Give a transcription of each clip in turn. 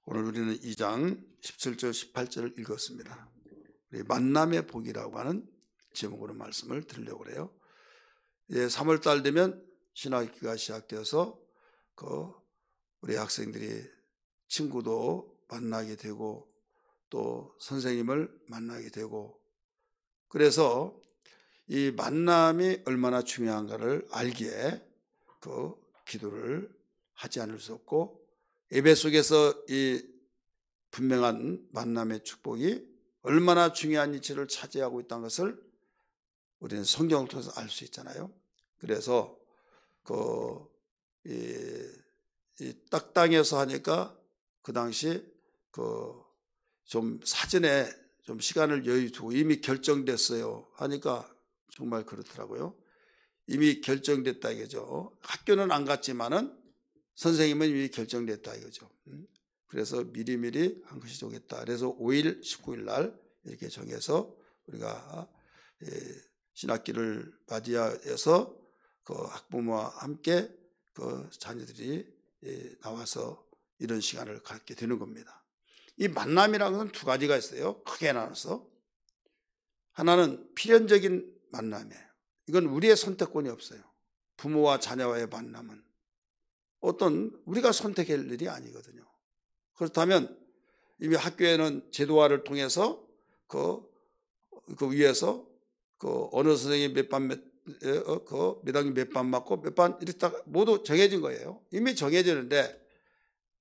오늘 우리는 2장 17절 18절을 읽었습니다. 우리 만남의 복이라고 하는 제목으로 말씀을 드리려고 해요. 3월달 되면 신학기가 시작되어서 우리 학생들이 친구도 만나게 되고 또 선생님을 만나게 되고, 그래서 이 만남이 얼마나 중요한가를 알기에 기도를 하지 않을 수 없고, 예배 속에서 이 분명한 만남의 축복이 얼마나 중요한 위치를 차지하고 있다는 것을 우리는 성경을 통해서 알 수 있잖아요. 그래서 이 딱땅에서 하니까 그 당시 좀 사전에 좀 시간을 여유 두고 이미 결정됐어요 하니까 정말 그렇더라고요. 이미 결정됐다 이거죠. 학교는 안 갔지만은 선생님은 이미 결정됐다 이거죠. 그래서 미리미리 한 것이 좋겠다. 그래서 5일, 19일 날 이렇게 정해서 우리가 신학기를 맞이해서 학부모와 함께 자녀들이 나와서 이런 시간을 갖게 되는 겁니다. 이 만남이라는 것은 두 가지가 있어요. 크게 나눠서. 하나는 필연적인 만남이에요. 이건 우리의 선택권이 없어요. 부모와 자녀와의 만남은 우리가 선택할 일이 아니거든요. 그렇다면 이미 학교에는 제도화를 통해서 그 위에서 어느 선생님이 몇 학기 몇 반 맞고 몇 반 이렇게 모두 정해진 거예요. 이미 정해지는데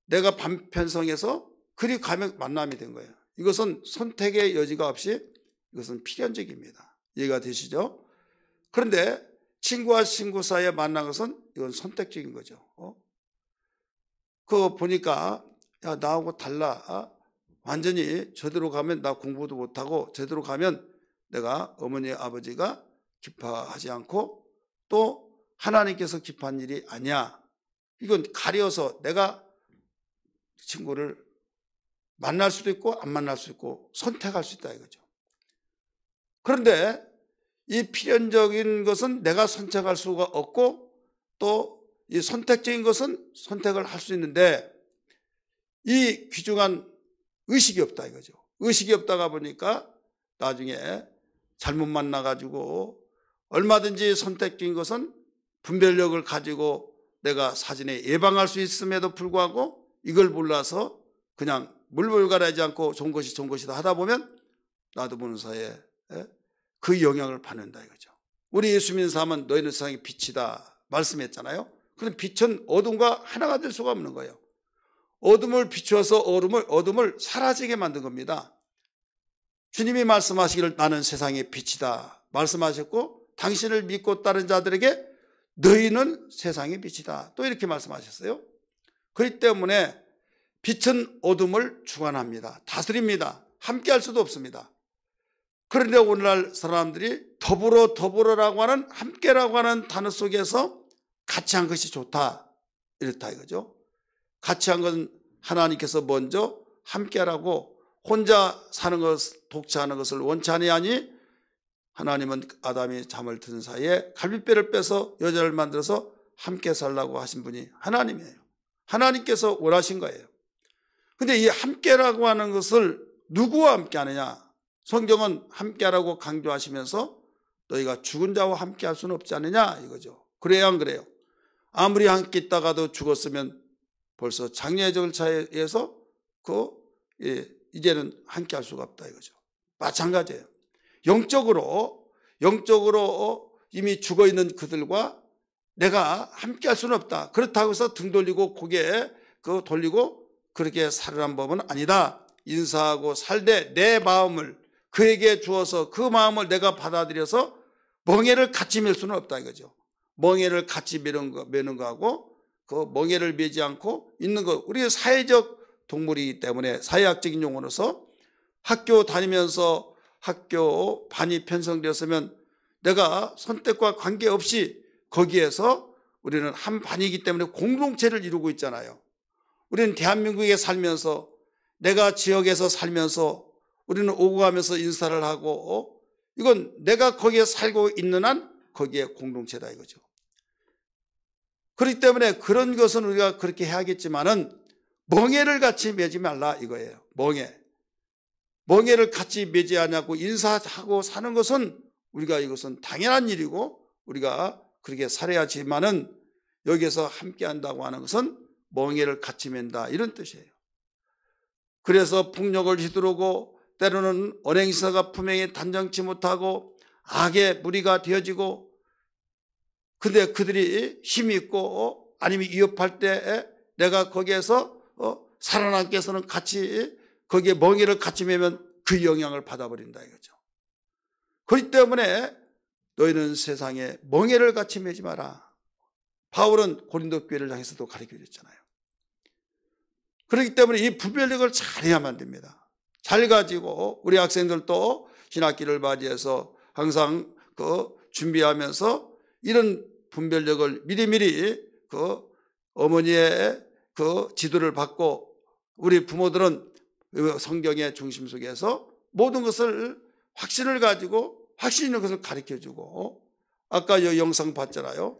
내가 편성해서 그리 가면 만남이 된 거예요. 이것은 선택의 여지가 없이 이것은 필연적입니다. 이해가 되시죠? 그런데 친구와 친구 사이에 만난 것은 이건 선택적인 거죠. 그거 보니까 야, 나하고 달라. 완전히 저대로 가면 나 공부도 못하고 저대로 가면 내가 어머니 아버지가 기뻐하지 않고 또 하나님께서 기뻐한 일이 아니야. 이건 가려서 내가 친구를 만날 수도 있고 안 만날 수 있고 선택할 수 있다 이거죠. 그런데 이 필연적인 것은 내가 선택할 수가 없고 또 이 선택적인 것은 선택을 할 수 있는데 이 귀중한 의식이 없다 이거죠. 의식이 없다가 보니까 나중에 잘못 만나가지고 얼마든지 선택적인 것은 분별력을 가지고 내가 사전에 예방할 수 있음에도 불구하고 이걸 몰라서 그냥 물불가라지 않고 좋은 것이 좋은 것이다 하다 보면 나도 모르는 사이에 그 영향을 받는다 이거죠. 우리 예수 믿는 사람은 너희는 세상의 빛이다 말씀했잖아요. 그럼 빛은 어둠과 하나가 될 수가 없는 거예요. 어둠을 비추어서 어둠을 사라지게 만든 겁니다. 주님이 말씀하시기를 나는 세상의 빛이다 말씀하셨고 당신을 믿고 따른 자들에게 너희는 세상의 빛이다 또 이렇게 말씀하셨어요. 그렇기 때문에 빛은 어둠을 주관합니다. 다스립니다. 함께 할 수도 없습니다. 그런데 오늘날 사람들이 더불어라고 하는 함께라고 하는 단어 속에서 같이 한 것이 좋다 이렇다 이거죠. 같이 한 것은 하나님께서 먼저 함께하라고 혼자 사는 것, 독차하는 것을 원치 아니하니 하나님은 아담이 잠을 든 사이에 갈빗뼈를 빼서 여자를 만들어서 함께 살라고 하신 분이 하나님이에요. 하나님께서 원하신 거예요. 근데 이 함께라고 하는 것을 누구와 함께 하느냐? 성경은 함께하라고 강조하시면서 너희가 죽은 자와 함께 할 수는 없지 않느냐 이거죠. 그래야 안 그래요? 아무리 함께 있다가도 죽었으면 벌써 장례의 절차에 의해서 이제는 함께 할 수가 없다 이거죠. 마찬가지예요. 영적으로 이미 죽어 있는 그들과 내가 함께 할 수는 없다. 그렇다고 해서 등 돌리고 고개 돌리고 그렇게 살으란 법은 아니다. 인사하고 살되 내 마음을 그에게 주어서 그 마음을 내가 받아들여서 멍에를 같이 맬 수는 없다 이거죠. 멍에를 같이 매는 거하고 그 멍에를 매지 않고 있는 거, 우리 사회적 동물이기 때문에 사회학적인 용어로서 학교 다니면서 학교 반이 편성되었으면 내가 선택과 관계없이 거기에서 우리는 한 반이기 때문에 공동체를 이루고 있잖아요. 우리는 대한민국에 살면서 내가 지역에서 살면서 우리는 오고 가면서 인사를 하고 이건 내가 거기에 살고 있는 한 거기에 공동체다 이거죠. 그렇기 때문에 그런 것은 우리가 그렇게 해야겠지만은 멍에를 같이 매지 말라 이거예요. 멍에를 같이 매지 않냐고 인사하고 사는 것은 우리가 이것은 당연한 일이고 우리가 그렇게 살아야지만은 여기에서 함께 한다고 하는 것은 멍에를 같이 맨다 이런 뜻이에요. 그래서 폭력을 휘두르고 때로는 언행사가 분명히 단정치 못하고 악의 무리가 되어지고 근데 그들이 힘이 있고 아니면 위협할 때 내가 거기에서 살아남기 위해서는 같이 거기에 멍에를 같이 매면 그 영향을 받아버린다 이거죠. 그렇기 때문에 너희는 세상에 멍에를 같이 매지 마라. 바울은 고린도 교회를 향해서도 가르쳐 줬잖아요. 그렇기 때문에 이 분별력을 잘해야만 됩니다. 잘 가지고 우리 학생들도 신학기를 맞이해서 항상 준비하면서 이런 분별력을 미리미리 어머니의 지도를 받고 우리 부모들은 성경의 중심 속에서 모든 것을 확신을 가지고 확신 있는 것을 가르쳐주고 아까 이 영상 봤잖아요.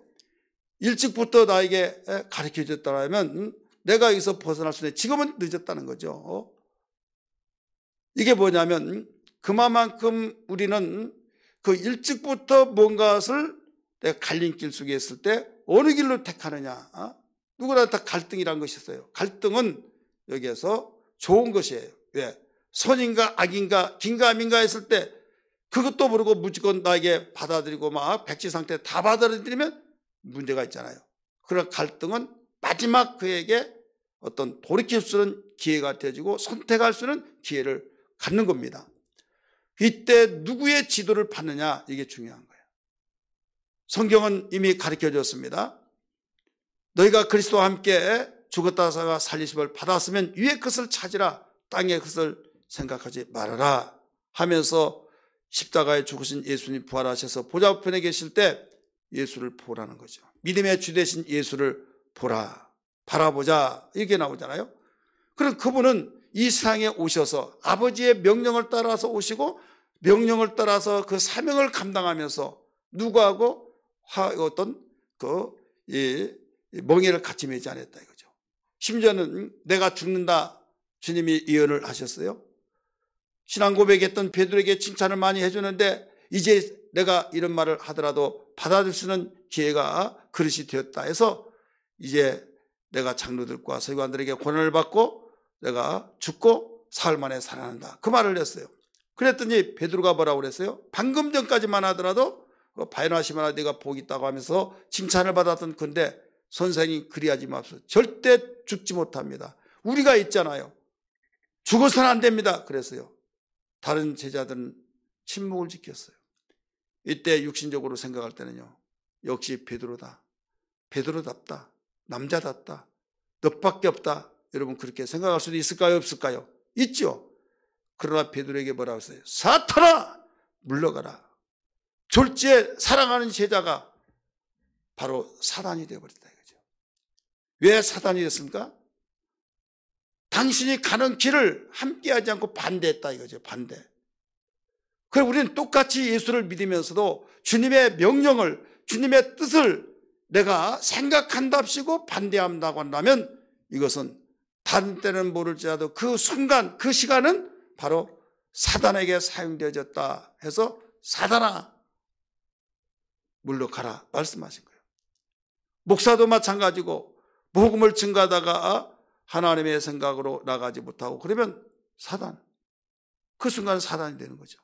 일찍부터 나에게 가르쳐줬다면 내가 여기서 벗어날 수 있는 지금은 늦었다는 거죠. 이게 뭐냐면 그만큼 우리는 일찍부터 뭔가를 내가 갈림길 속에 있을 때 어느 길로 택하느냐. 누구나 다 갈등이라는 것이 있어요. 갈등은 여기에서 좋은 것이에요. 왜? 선인가 악인가 긴가민가 했을 때 그것도 모르고 무조건 나에게 받아들이고 막 백지 상태 다 받아들이면 문제가 있잖아요. 그러나 갈등은 마지막 그에게 어떤 돌이킬 수 있는 기회가 되어지고 선택할 수 있는 기회를 갖는 겁니다. 이때 누구의 지도를 받느냐 이게 중요한 거예요. 성경은 이미 가르쳐 줬습니다. 너희가 그리스도와 함께 죽었다가 살리심을 받았으면 위의 것을 찾으라 땅의 것을 생각하지 말아라 하면서 십자가에 죽으신 예수님 부활하셔서 보좌우편에 계실 때 예수를 보라는 거죠. 믿음의 주 되신 예수를 보라 바라보자 이렇게 나오잖아요. 그럼 그분은 이 세상에 오셔서 아버지의 명령을 따라서 오시고 명령을 따라서 그 사명을 감당하면서 누구하고 어떤 멍에를 같이 매지 않았다 이거죠. 심지어는 내가 죽는다 주님이 예언을 하셨어요. 신앙 고백했던 베드로에게 칭찬을 많이 해주는데 이제 내가 이런 말을 하더라도 받아들일 수 있는 기회가 그릇이 되었다 해서 이제 내가 장로들과 서기관들에게 고난을 받고 내가 죽고 사흘 만에 살아난다 그 말을 했어요. 그랬더니 베드로가 뭐라고 그랬어요? 방금 전까지만 하더라도 바요나시마나 네가 복이 있다고 하면서 칭찬을 받았던 건데 선생이 그리하지 마옵소서. 절대 죽지 못합니다. 우리가 있잖아요. 죽어서는 안 됩니다. 그랬어요. 다른 제자들은 침묵을 지켰어요. 이때 육신적으로 생각할 때는요. 역시 베드로다. 베드로답다. 남자답다. 너밖에 없다. 여러분 그렇게 생각할 수도 있을까요? 없을까요? 있죠. 그러나 베드로에게 뭐라고 했어요? 사탄아 물러가라. 졸지에 사랑하는 제자가 바로 사단이 되어버렸다 이거죠. 왜 사단이 됐습니까? 당신이 가는 길을 함께하지 않고 반대했다 이거죠. 반대. 그럼 우리는 똑같이 예수를 믿으면서도 주님의 명령을 주님의 뜻을 내가 생각한답시고 반대한다고 한다면 이것은 다른 때는 모를지라도 그 순간 그 시간은 바로 사단에게 사용되어졌다 해서 사단아 물러가라 말씀하신 거예요. 목사도 마찬가지고 복음을 증가하다가 하나님의 생각으로 나가지 못하고 그러면 사단 그 순간 사단이 되는 거죠.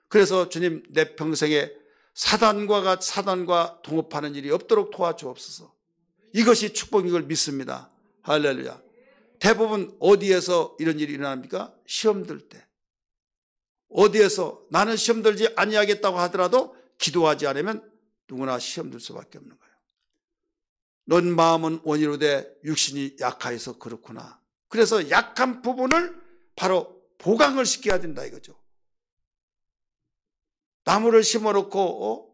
그래서 주님 내 평생에 사단과 동업하는 일이 없도록 도와주옵소서. 이것이 축복인 걸 믿습니다. 할렐루야. 대부분 어디에서 이런 일이 일어납니까? 시험 들 때. 어디에서 나는 시험 들지 아니하겠다고 하더라도 기도하지 않으면 누구나 시험 들 수밖에 없는 거예요. 넌 마음은 원이로 돼 육신이 약하여서 그렇구나. 그래서 약한 부분을 바로 보강을 시켜야 된다 이거죠. 나무를 심어놓고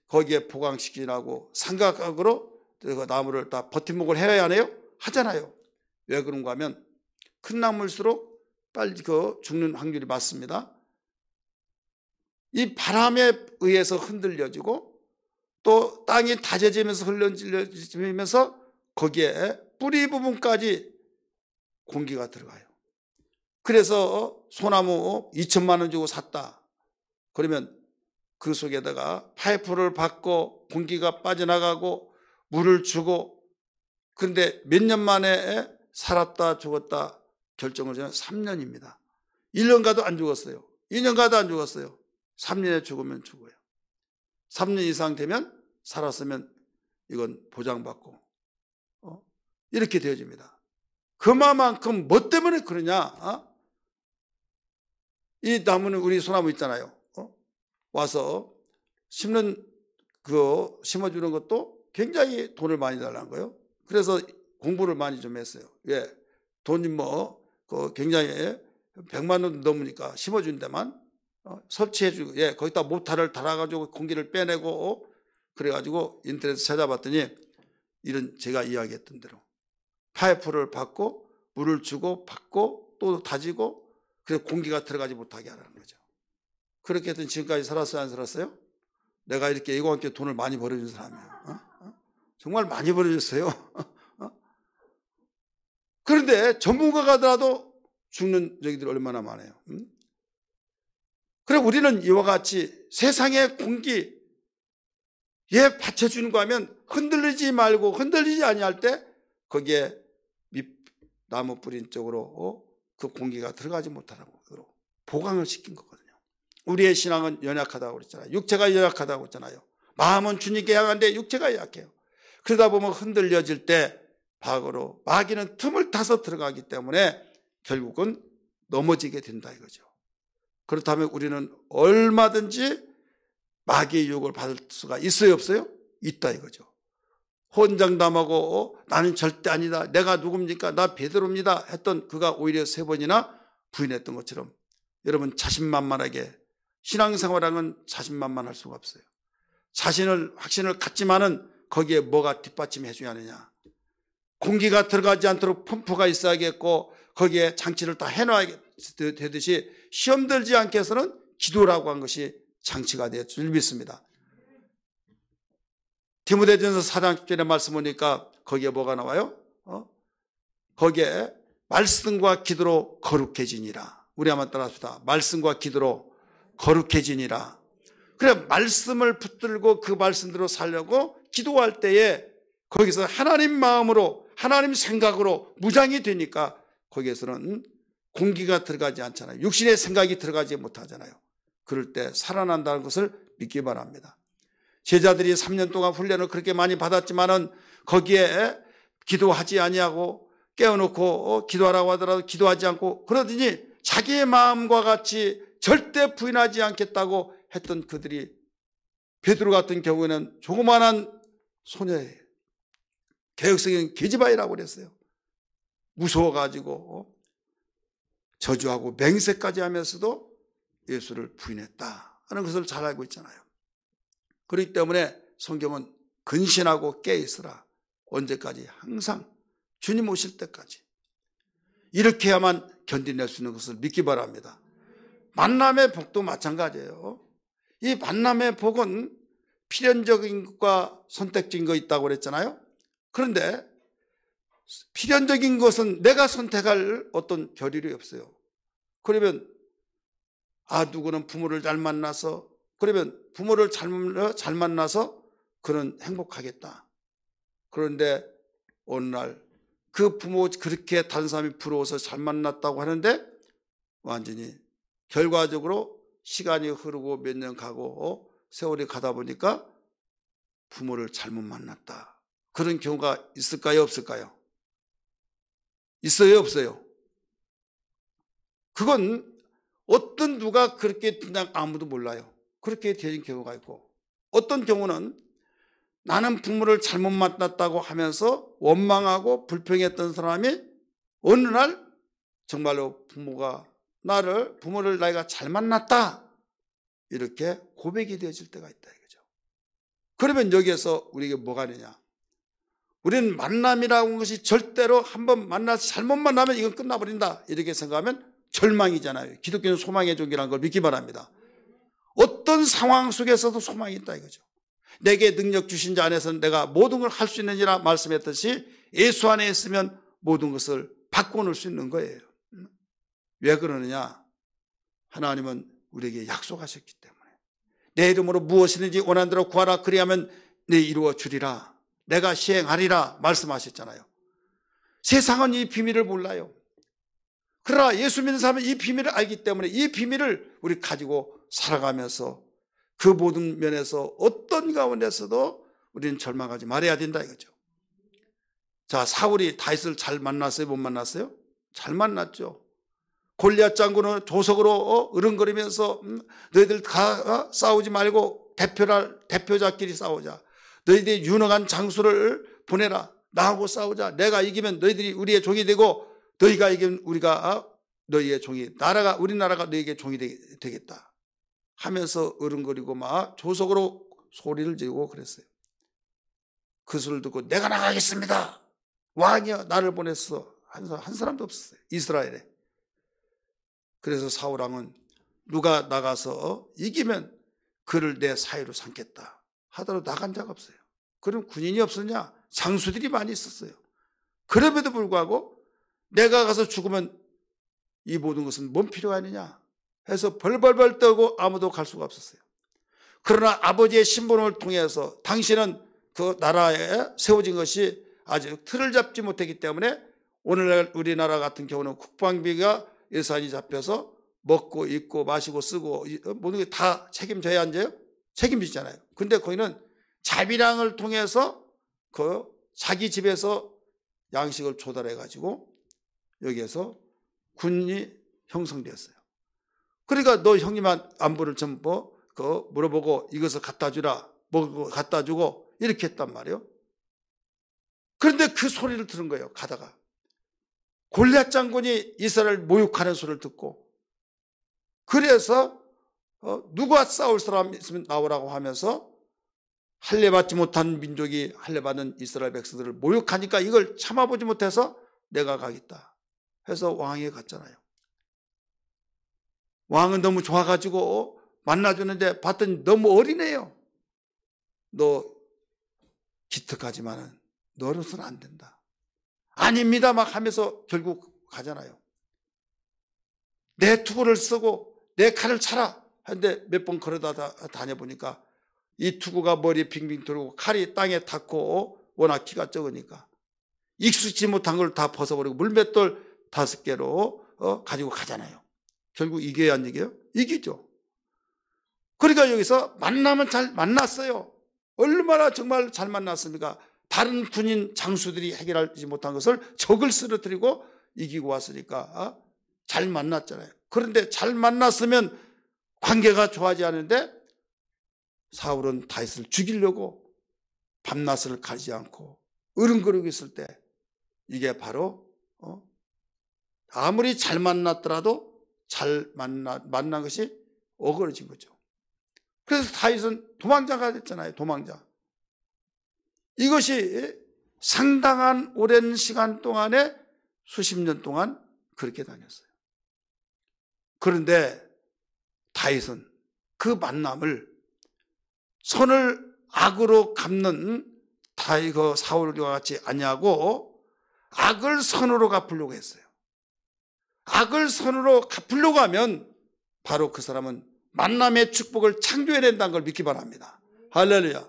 거기에 보강시키라고 삼각각으로 그 나무를 다 버팀목을 해야 하네요? 하잖아요. 왜 그런가 하면 큰 나무일수록 빨리 죽는 확률이 많습니다. 이 바람에 의해서 흔들려지고 또 땅이 다져지면서 흘러지면서 거기에 뿌리 부분까지 공기가 들어가요. 그래서 소나무 2천만 원 주고 샀다. 그러면 그 속에다가 파이프를 받고 공기가 빠져나가고 물을 주고, 그런데 몇 년 만에 살았다 죽었다 결정을 저는 3년입니다. 1년 가도 안 죽었어요. 2년 가도 안 죽었어요. 3년에 죽으면 죽어요. 3년 이상 되면 살았으면 이건 보장받고 이렇게 되어집니다. 그만큼 뭐 때문에 그러냐? 이 나무는, 우리 소나무 있잖아요. 와서 심어주는 것도 굉장히 돈을 많이 달라는 거예요. 그래서 공부를 많이 좀 했어요. 왜? 돈이 굉장히 100만 원 넘으니까 심어준 데만 설치해주고, 거기다 모타를 달아가지고 공기를 빼내고, 그래가지고 인터넷에 찾아봤더니 이런 제가 이야기했던 대로 파이프를 받고 물을 주고 받고 또 다지고, 그래서 공기가 들어가지 못하게 하라는 거죠. 그렇게 했더니 지금까지 살았어요, 안 살았어요? 내가 이렇게 이거와 함께 돈을 많이 벌어준 사람이에요. 정말 많이 벌어줬어요. 그런데 전문가가 더라도 죽는 저기들이 얼마나 많아요. 그래, 우리는 이와 같이 세상의 공기에 받쳐주는 거 하면 흔들리지 말고, 흔들리지 아니할 때 거기에 나무 뿌린 쪽으로 그 공기가 들어가지 못하라고 보강을 시킨 거거든요. 우리의 신앙은 연약하다고 그랬잖아요. 육체가 연약하다고 그랬잖아요. 마음은 주님께 약한데 육체가 약해요. 그러다 보면 흔들려질 때 박으로 마귀는 틈을 타서 들어가기 때문에 결국은 넘어지게 된다 이거죠. 그렇다면 우리는 얼마든지 마귀의 유혹을 받을 수가 있어요, 없어요? 있다 이거죠. 혼장담하고 나는 절대 아니다, 내가 누굽니까, 나 베드로입니다 했던 그가 오히려 3번이나 부인했던 것처럼, 여러분 자신만만하게, 신앙생활하는 자신만만할 수가 없어요. 확신을 갖지만은 거기에 뭐가 뒷받침해 줘야 하느냐. 공기가 들어가지 않도록 펌프가 있어야겠고, 거기에 장치를 다 해놔야 되듯이 시험 들지 않게 해서는 기도라고 한 것이 장치가 되어 줄 믿습니다. 디모데전서 4장 10절의 말씀 보니까 거기에 뭐가 나와요? 거기에 말씀과 기도로 거룩해지니라. 우리 한번 따라합시다. 말씀과 기도로 거룩해지니라. 그래, 말씀을 붙들고 그 말씀대로 살려고 기도할 때에 거기서 하나님 마음으로, 하나님 생각으로 무장이 되니까 거기에서는 공기가 들어가지 않잖아요. 육신의 생각이 들어가지 못하잖아요. 그럴 때 살아난다는 것을 믿기 바랍니다. 제자들이 3년 동안 훈련을 그렇게 많이 받았지만은 거기에 기도하지 아니하고 깨워놓고 기도하라고 하더라도 기도하지 않고, 그러더니 자기의 마음과 같이 절대 부인하지 않겠다고 했던 그들이, 베드로 같은 경우에는 조그만한 소녀예요. 개혁성인 계집아이라고 그랬어요. 무서워가지고 저주하고 맹세까지 하면서도 예수를 부인했다 하는 것을 잘 알고 있잖아요. 그렇기 때문에 성경은 근신하고 깨있으라. 언제까지? 항상 주님 오실 때까지. 이렇게 해야만 견뎌낼 수 있는 것을 믿기 바랍니다. 만남의 복도 마찬가지예요. 이 만남의 복은 필연적인 것과 선택적인 거 있다고 그랬잖아요. 그런데 필연적인 것은 내가 선택할 어떤 결일이 없어요. 그러면 누구는 부모를 잘 만나서, 그러면 부모를 잘 만나서 그는 행복하겠다. 그런데 어느 날 그 부모 그렇게 다른 사람이 부러워서 잘 만났다고 하는데 완전히 결과적으로 시간이 흐르고 몇 년 가고 세월이 가다 보니까 부모를 잘못 만났다. 그런 경우가 있을까요, 없을까요? 있어요, 없어요? 그건 어떤 누가 그렇게 그냥 아무도 몰라요. 그렇게 되는 경우가 있고, 어떤 경우는 나는 부모를 잘못 만났다고 하면서 원망하고 불평했던 사람이 어느 날 정말로 부모를 내가 잘 만났다 이렇게 고백이 되어질 때가 있다 이거죠. 그러면 여기에서 우리에게 뭐가 되냐? 우리는 만남이라고 하는 것이 절대로 한번 만나서 잘못 만나면 이건 끝나버린다 이렇게 생각하면 절망이잖아요. 기독교는 소망의 종교라는 걸 믿기 바랍니다. 어떤 상황 속에서도 소망이 있다 이거죠. 내게 능력 주신 자 안에서는 내가 모든 걸 할 수 있느니라 말씀했듯이 예수 안에 있으면 모든 것을 바꿔놓을 수 있는 거예요. 왜 그러느냐? 하나님은 우리에게 약속하셨기 때문에. 내 이름으로 무엇이든지 원하는 대로 구하라. 그리하면 내 이루어 주리라. 내가 시행하리라 말씀하셨잖아요. 세상은 이 비밀을 몰라요. 그러나 예수 믿는 사람은 이 비밀을 알기 때문에 이 비밀을 우리 가지고 살아가면서 그 모든 면에서 어떤 가운데서도 우리는 절망하지 말아야 된다 이거죠. 자, 사울이 다윗을 잘 만났어요? 못 만났어요? 잘 만났죠. 골리앗 장군은 조석으로 으릉거리면서 너희들 다 싸우지 말고 대표자끼리 싸우자. 너희들이 유능한 장수를 보내라. 나하고 싸우자. 내가 이기면 너희들이 우리의 종이 되고 너희가 이기면 우리가 너희의 종이, 우리나라가 너희에게 종이 되겠다 하면서 으릉거리고 막 조석으로 소리를 지르고 그랬어요. 그 소리를 듣고 내가 나가겠습니다. 왕이여 나를 보냈어. 한 사람도 없었어요. 이스라엘에. 그래서 사울왕은 누가 나가서 이기면 그를 내 사위로 삼겠다 하더라도 나간 자가 없어요. 그럼 군인이 없었냐? 장수들이 많이 있었어요. 그럼에도 불구하고 내가 가서 죽으면 이 모든 것은 뭔 필요가 있느냐 해서 벌벌벌 떨고 아무도 갈 수가 없었어요. 그러나 아버지의 신분을 통해서 당신은 그 나라에 세워진 것이 아직 틀을 잡지 못했기 때문에 오늘날 우리나라 같은 경우는 국방비가 예산이 잡혀서 먹고 입고 마시고 쓰고 모든 게 다 책임져야 앉아요? 책임지잖아요. 근데 거기는 자비량을 통해서 그 자기 집에서 양식을 조달해 가지고 여기에서 군이 형성되었어요. 그러니까 너 형님한 안부를 좀 물어보고 이것을 갖다 주라, 뭐 갖다 주고 이렇게 했단 말이에요. 그런데 그 소리를 들은 거예요. 가다가 골리앗 장군이 이스라엘 모욕하는 소리를 듣고, 그래서 누가 싸울 사람 있으면 나오라고 하면서 할례받지 못한 민족이 할례받은 이스라엘 백성들을 모욕하니까 이걸 참아보지 못해서 내가 가겠다 해서 왕에게 갔잖아요. 왕은 너무 좋아가지고 만나주는데 봤더니 너무 어리네요. 너 기특하지만은 너로서는 안 된다. 아닙니다 막 하면서 결국 가잖아요. 내 투구를 쓰고 내 칼을 차라 하는데 몇 번 걸어다 다녀보니까 이 투구가 머리에 빙빙 돌고 칼이 땅에 닿고 워낙 키가 적으니까 익숙지 못한 걸 다 벗어버리고 물맷돌 5개로 가지고 가잖아요. 결국 이겨야 안 이겨요? 이기죠. 그러니까 여기서 만나면 잘 만났어요. 얼마나 정말 잘 만났습니까? 다른 군인 장수들이 해결하지 못한 것을 적을 쓰러뜨리고 이기고 왔으니까 잘 만났잖아요. 그런데 잘 만났으면 관계가 좋아하지 않은데 사울은 다윗을 죽이려고 밤낮을 가리지 않고 으릉거리고 있을 때 이게 바로 아무리 잘 만났더라도 잘 만난 것이 어그러진 거죠. 그래서 다윗은 도망자가 됐잖아요. 도망자. 이것이 상당한 오랜 시간 동안에 수십 년 동안 그렇게 다녔어요. 그런데 다윗은 그 만남을 선을 악으로 갚는 다윗과 사울과 같이 아니하고 악을 선으로 갚으려고 했어요. 악을 선으로 갚으려고 하면 바로 그 사람은 만남의 축복을 창조해낸다는 걸 믿기 바랍니다. 할렐루야.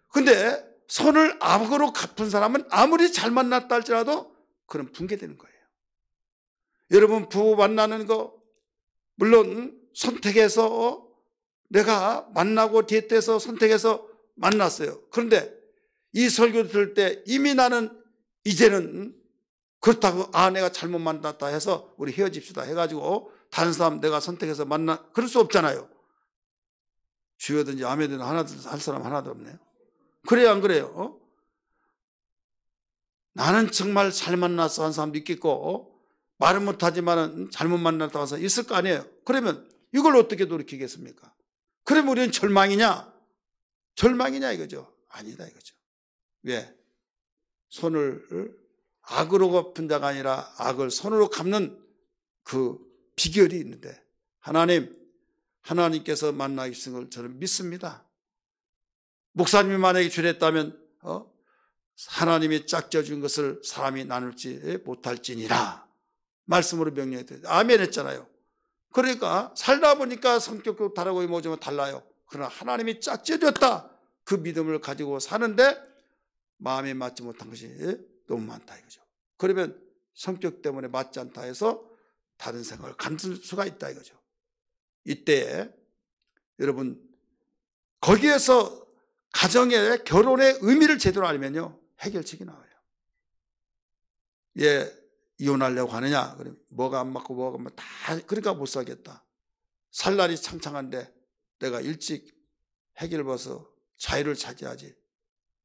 근데 선을 악으로 갚은 사람은 아무리 잘 만났다 할지라도 그런 붕괴되는 거예요. 여러분 부부 만나는 거 물론 선택해서 내가 만나고 데이트해서 선택해서 만났어요. 그런데 이 설교 들을 때 이미 나는 이제는 그렇다고 내가 잘못 만났다 해서 우리 헤어집시다 해가지고 다른 사람 내가 선택해서 그럴 수 없잖아요. 주여든지 아멘든지 할 사람 하나도 없네요. 그래요 안 그래요? 나는 정말 잘 만났어 한 사람도 있겠고 말은 못하지만 잘못 만났다고 해서 있을 거 아니에요. 그러면 이걸 어떻게 돌이키겠습니까? 그러면 우리는 절망이냐? 절망이냐 이거죠. 아니다 이거죠. 왜? 손을 악으로 갚은 자가 아니라 악을 선으로 갚는 그 비결이 있는데 하나님께서 만나 주신 걸 저는 믿습니다. 목사님이 만약에 주랬다면 하나님이 짝져 준 것을 사람이 나눌지 못할지니라 말씀으로 명령했대요. 아멘 했잖아요. 그러니까 살다 보니까 성격도 다르고 뭐좀 달라요. 그러나 하나님이 짝져 줬다, 그 믿음을 가지고 사는데 마음에 맞지 못한 것이 너무 많다 이거죠. 그러면 성격 때문에 맞지 않다 해서 다른 생각을 감출 수가 있다 이거죠. 이때 여러분 거기에서 가정의 결혼의 의미를 제대로 알면요 해결책이 나와요. 얘 이혼하려고 하느냐? 그러면 뭐가 안 맞고 뭐가 안 맞고 다 그러니까 못 살겠다. 살 날이 창창한데 내가 일찍 해결을 봐서 자유를 차지하지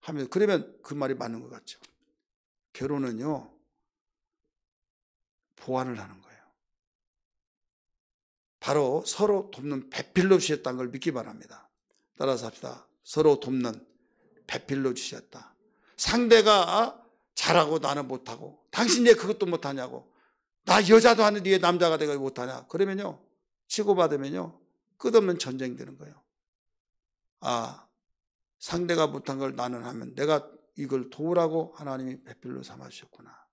하면, 그러면 그 말이 맞는 것 같죠. 결혼은요 보완을 하는 거예요. 바로 서로 돕는 배필로 주셨다는 걸 믿기 바랍니다. 따라서 합시다. 서로 돕는 배필로 주셨다. 상대가 잘하고 나는 못하고, 당신 왜 그것도 못하냐고, 나 여자도 하는데 왜 남자가 되고 못하냐, 그러면요 치고받으면요 끝없는 전쟁이 되는 거예요. 아, 상대가 못한 걸 나는 하면 내가 이걸 도우라고 하나님이 배필로 삼아주셨구나.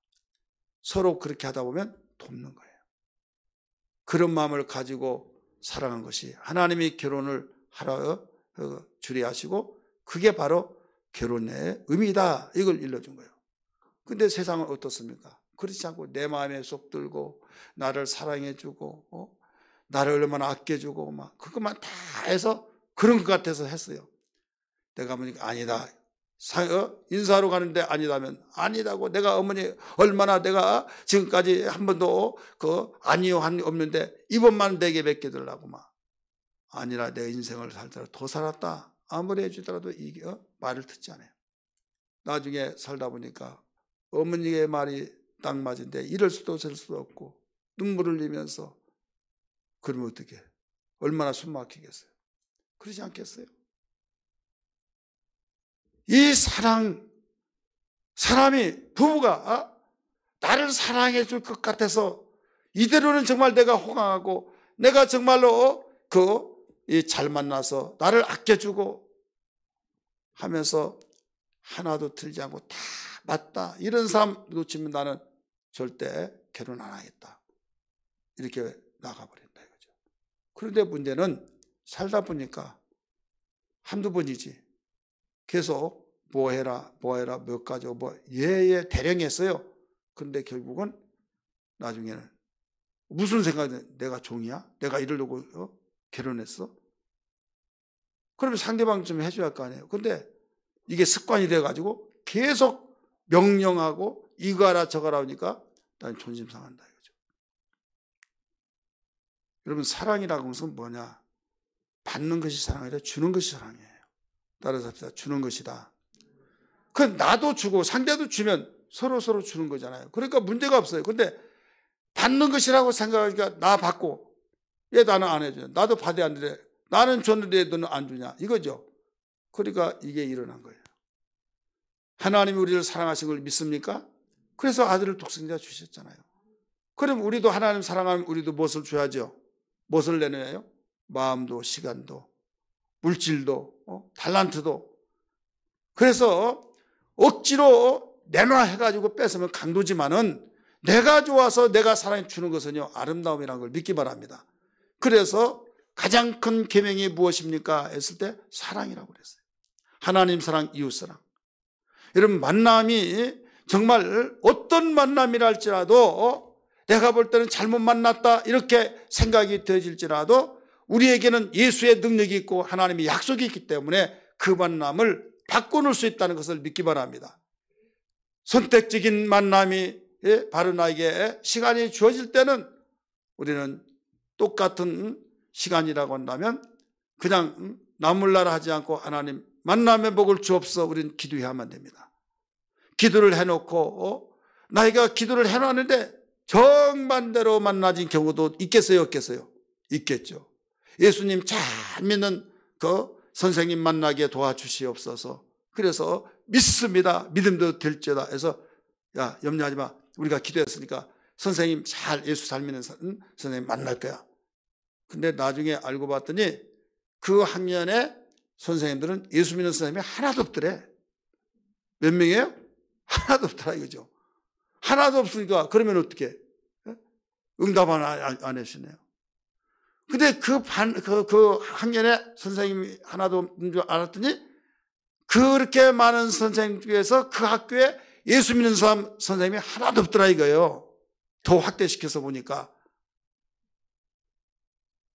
서로 그렇게 하다 보면 돕는 거예요. 그런 마음을 가지고 살아가는 것이 하나님이 결혼을 하라 주례하시고 그게 바로 결혼의 의미다, 이걸 일러준 거예요. 근데 세상은 어떻습니까? 그렇지 않고 내 마음에 쏙 들고 나를 사랑해주고 나를 얼마나 아껴주고 막 그것만 다 해서 그런 것 같아서 했어요. 내가 보니까 아니다. 인사하러 가는데 아니다면 아니다고, 내가 어머니 얼마나 내가 지금까지 한 번도 아니요 한 없는데 이번만 내게 맡겨달라고 막, 아니라 내 인생을 살더라도 더 살았다 아무리 해주더라도 이게 말을 듣지 않아요. 나중에 살다 보니까 어머니의 말이 딱 맞은데 이럴 수도 저 수도 없고 눈물을 흘리면서, 그러면 어떻게 얼마나 숨 막히겠어요? 그러지 않겠어요? 이 사람이 부부가 나를 사랑해 줄 것 같아서 이대로는 정말 내가 호강하고 내가 정말로 잘 만나서 나를 아껴주고 하면서 하나도 틀지 않고 다 맞다, 이런 사람 놓치면 나는 절대 결혼 안 하겠다, 이렇게 나가버린다 이거죠. 그런데 문제는 살다 보니까 한두 번이지 계속 뭐 해라 몇 가지 예예 대령했어요. 그런데 결국은 나중에는 무슨 생각이, 내가 종이야? 내가 이러려고 결혼했어? 그러면 상대방 좀 해줘야 할 거 아니에요. 근데 이게 습관이 돼가지고 계속 명령하고 이거 하라 저거 하라 하니까 난 존심 상한다 이거죠. 여러분 사랑이라고 하는 것은 뭐냐? 받는 것이 사랑이 아니라 주는 것이 사랑이에요. 따라서 합시다. 주는 것이다. 그 나도 주고 상대도 주면 서로 주는 거잖아요. 그러니까 문제가 없어요. 근데 받는 것이라고 생각하니까 나 받고 왜 나는 안 해주냐, 나도 받아야 하는데 나는 줬는데 너는 안 주냐 이거죠. 그러니까 이게 일어난 거예요. 하나님이 우리를 사랑하신 걸 믿습니까? 그래서 아들을 독생자 주셨잖아요. 그럼 우리도 하나님 사랑하면 우리도 무엇을 줘야죠? 무엇을 내놔요? 마음도 시간도 물질도 달란트도. 그래서 억지로 내놔 해가지고 뺏으면 강도지만은 내가 좋아서 내가 사랑해 주는 것은요 아름다움이라는 걸 믿기 바랍니다. 그래서 가장 큰 계명이 무엇입니까 했을 때 사랑이라고 그랬어요. 하나님 사랑, 이웃 사랑. 여러분 만남이 정말 어떤 만남이라 할지라도 내가 볼 때는 잘못 만났다 이렇게 생각이 되어질지라도 우리에게는 예수의 능력이 있고 하나님의 약속이 있기 때문에 그 만남을 바꿔놓을 수 있다는 것을 믿기 바랍니다. 선택적인 만남이 바로 나에게 시간이 주어질 때는 우리는 똑같은 시간이라고 한다면 그냥 나몰라라 하지 않고 하나님 만남의 복을 주옵소서 우리는 기도해야만 됩니다. 기도를 해놓고 나이가 기도를 해놨는데 정반대로 만나진 경우도 있겠어요 없겠어요? 있겠죠. 예수님 잘 믿는 그 선생님 만나게 도와주시옵소서. 그래서 믿습니다. 믿음도 될지어다 해서 야 염려하지 마, 우리가 기도했으니까 선생님 예수 잘 믿는 선생님 만날 거야. 근데 나중에 알고 봤더니 그 학년에 선생님들은 예수 믿는 선생님이 하나도 없더래. 몇 명이에요? 하나도 없더라 이거죠. 하나도 없으니까 그러면 어떻게? 응답 안 해주시네요. 근데 그 학년에 선생님이 하나도 없는 줄 알았더니 그렇게 많은 선생님 중에서 그 학교에 예수 믿는 사람 선생님이 하나도 없더라 이거예요. 더 확대시켜서 보니까.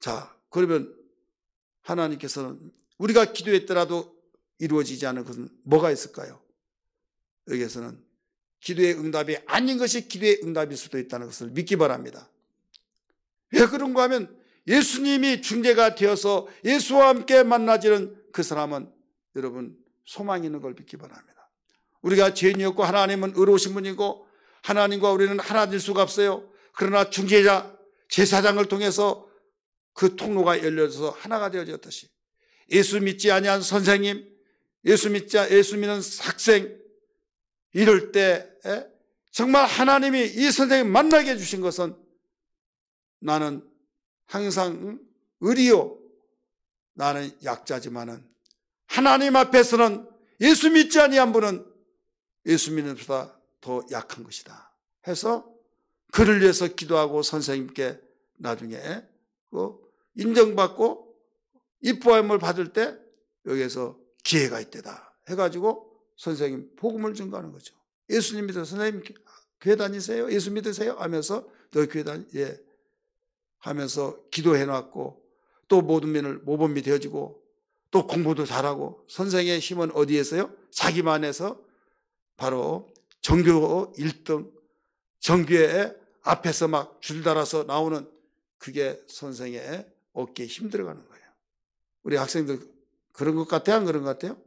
자, 그러면 하나님께서는 우리가 기도했더라도 이루어지지 않은 것은 뭐가 있을까요? 여기에서는 기도의 응답이 아닌 것이 기도의 응답일 수도 있다는 것을 믿기 바랍니다. 왜 그런가 하면 예수님이 중재가 되어서 예수와 함께 만나지는 그 사람은 여러분 소망이 있는 걸 믿기 바랍니다. 우리가 죄인이었고 하나님은 의로우신 분이고 하나님과 우리는 하나 될 수가 없어요. 그러나 중재자 제사장을 통해서 그 통로가 열려서 하나가 되어졌듯이 예수 믿지 아니한 선생님, 예수 믿는 학생 이럴 때 정말 하나님이 이 선생님 만나게 해주신 것은 나는 항상 의리요 나는 약자지만은 하나님 앞에서는 예수 믿지 아니한 분은 예수 믿는 것보다 더 약한 것이다 해서 그를 위해서 기도하고 선생님께 나중에 인정받고 입부함을 받을 때 여기에서 기회가 있대다 해가지고 선생님 복음을 증거하는 거죠. 예수님 믿어서 선생님 교회 다니세요? 예수 믿으세요? 하면서 너 교회 예 하면서 기도해놨고 또 모든 면을 모범이 되어지고 또 공부도 잘하고 선생의 힘은 어디에서요? 자기만에서 바로 전교 1등 전교회 앞에서 막 줄 달아서 나오는 그게 선생의 어깨에 힘 들어가는 거예요. 우리 학생들 그런 것 같아요? 안 그런 것 같아요?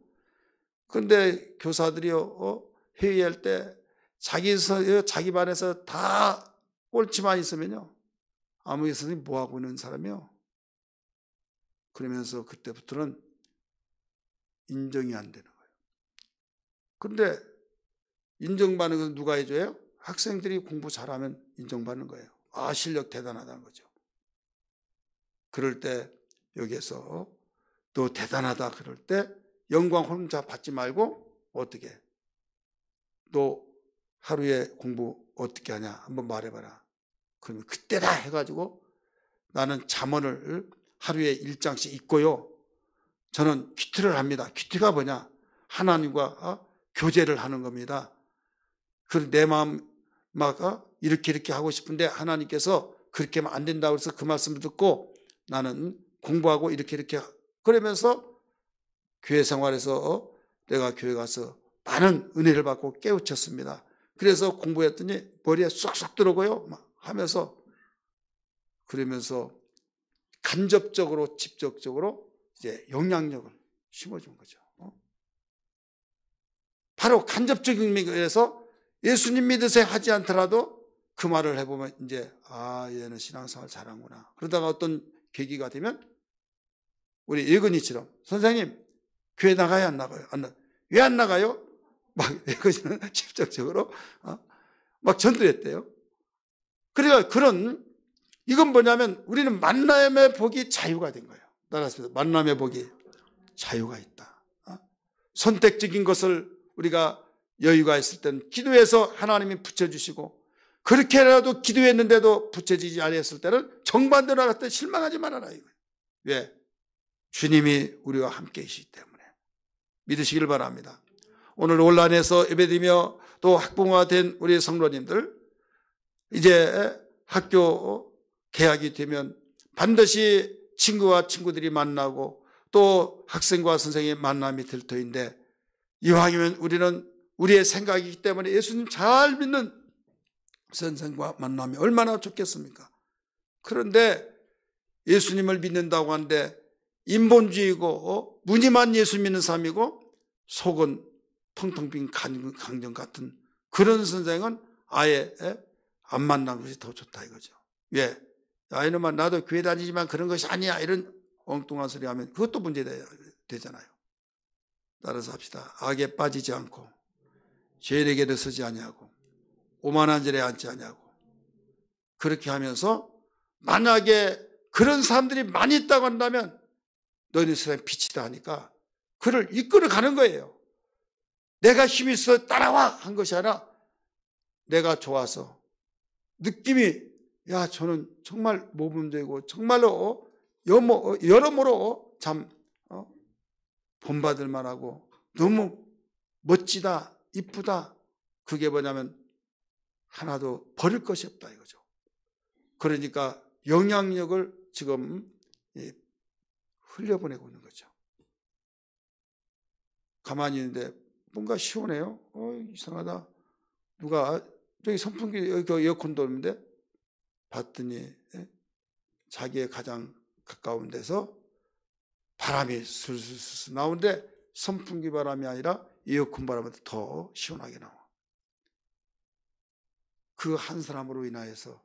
그런데 교사들이요 회의할 때 자기 반에서 다 꼴찌만 있으면요 아무 선생님 뭐 하고 있는 사람이요? 그러면서 그때부터는 인정이 안 되는 거예요. 그런데 인정받는 것은 누가 해줘요? 학생들이 공부 잘하면 인정받는 거예요. 아, 실력 대단하다는 거죠. 그럴 때 여기에서 또 대단하다 그럴 때 영광 혼자 받지 말고 어떻게? 너 하루에 공부 어떻게 하냐? 한번 말해봐라. 그러면 그때다 해가지고 나는 잠언을 하루에 1장씩 읽고요. 저는 큐티를 합니다. 큐티가 뭐냐? 하나님과 교제를 하는 겁니다. 내 마음 막 이렇게 하고 싶은데 하나님께서 그렇게 하면 안 된다고 해서 그 말씀을 듣고 나는 공부하고 이렇게 그러면서 교회 생활에서 내가 교회 가서 많은 은혜를 받고 깨우쳤습니다. 그래서 공부했더니 머리에 쏙쏙 들어오고요. 막 하면서 그러면서 간접적으로 직접적으로 이제 영향력을 심어준 거죠. 바로 간접적인 면에서 예수님 믿으세요 하지 않더라도 그 말을 해보면 이제 얘는 신앙생활 잘하구나. 그러다가 어떤 계기가 되면 우리 예근이처럼 선생님 교회 나가요 안 나가요? 왜 안 나가요? 막 예근이는 직접적으로 막 전도했대요. 그러니까 이건 뭐냐면 우리는 만남의 복이 자유가 된 거예요. 따라서 만남의 복이 자유가 있다. 선택적인 것을 우리가 여유가 있을 때는 기도해서 하나님이 붙여주시고 그렇게라도 기도했는데도 붙여지지 않았을 때는 정반대로 나갈 때 실망하지 말아라 이거예요. 왜? 주님이 우리와 함께 계시기 때문에 믿으시길 바랍니다. 오늘 온라인에서 예배드리며 또 학부모가 된 우리 성도님들 이제 학교 개학이 되면 반드시 친구와 친구들이 만나고 또 학생과 선생님의 만남이 될 터인데 이왕이면 우리는 우리의 생각이기 때문에 예수님 잘 믿는 선생과 만나면 얼마나 좋겠습니까? 그런데 예수님을 믿는다고 하는데 인본주의고 무늬만 예수 믿는 사람이고 속은 텅텅 빈 강정 같은 그런 선생은 아예 안 만난 것이 더 좋다 이거죠. 왜? 이놈아 나도 교회 다니지만 그런 것이 아니야 이런 엉뚱한 소리 하면 그것도 문제되잖아요. 따라서 합시다. 악에 빠지지 않고 죄인에게도 서지 아니하고 오만한 절에 앉지 아니하고 그렇게 하면서 만약에 그런 사람들이 많이 있다고 한다면 너희는 세상에 빛이다 하니까 그를 이끌어 가는 거예요. 내가 힘이 있어 따라와 한 것이 아니라 내가 좋아서 느낌이 야 저는 정말 모범적이고 정말로 여러모로 참 본받을 만하고 너무 멋지다 이쁘다. 그게 뭐냐면 하나도 버릴 것이 없다 이거죠. 그러니까 영향력을 지금 흘려보내고 있는 거죠. 가만히 있는데 뭔가 시원해요. 이상하다. 누가 저기 선풍기 여기 에어컨 돌는데 봤더니 자기의 가장 가까운 데서 바람이 술술 나오는데 선풍기 바람이 아니라 에어컨 바람보다 더 시원하게 나와. 그 한 사람으로 인하여서